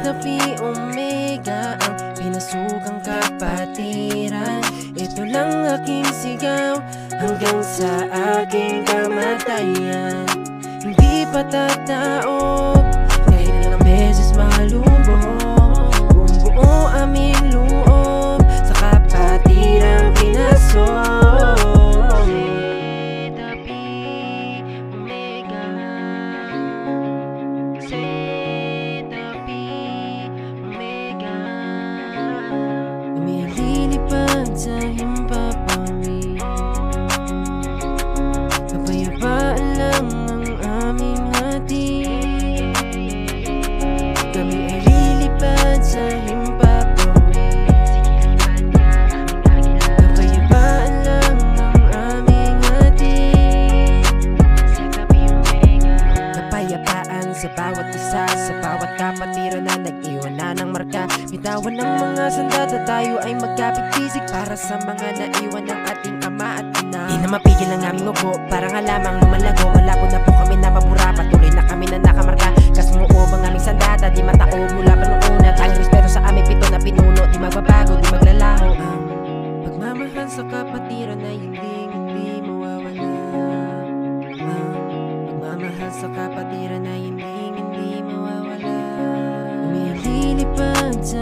Zeta Phi Omega, ang pinasugang kapatiran. Ito lang aking sigaw hanggang sa aking kamatayan. Hindi pa tataob kahit ilang beses malubog. Buong buo aming loob sa kapatirang pinasok. Zeta Phi Omega, Zeta Phi Omega. Lumilipad sa himpapawid, kapayapaan lang ang aming hatid. Kami ay lilipad sa himpapawid, kapayapaan lang ang aming hatid. Kapayapaan sa bawat isa, sa bawat kapatiran na nag-iwan na ng marka. Bitawan ng mga sandata, tayo ay magkapit-bisig para sa mga naiwan ng ating ama at ina. Di na mapigil ang aming upo, para nga lamang lumalago. Malabo na po kami na mabura, patuloy na kami na nakamarka. Kasumuob ang aming sandata, di mataob mula pa nung una. Tayong respeto sa aming pito na pinuno, di magbabago, di maglalaho. Ang pagmamahal sa kapatiran ay hindi mawawala. Ang pagmamahal sa kapatiran ay hindi mawawala. Lumilipad sa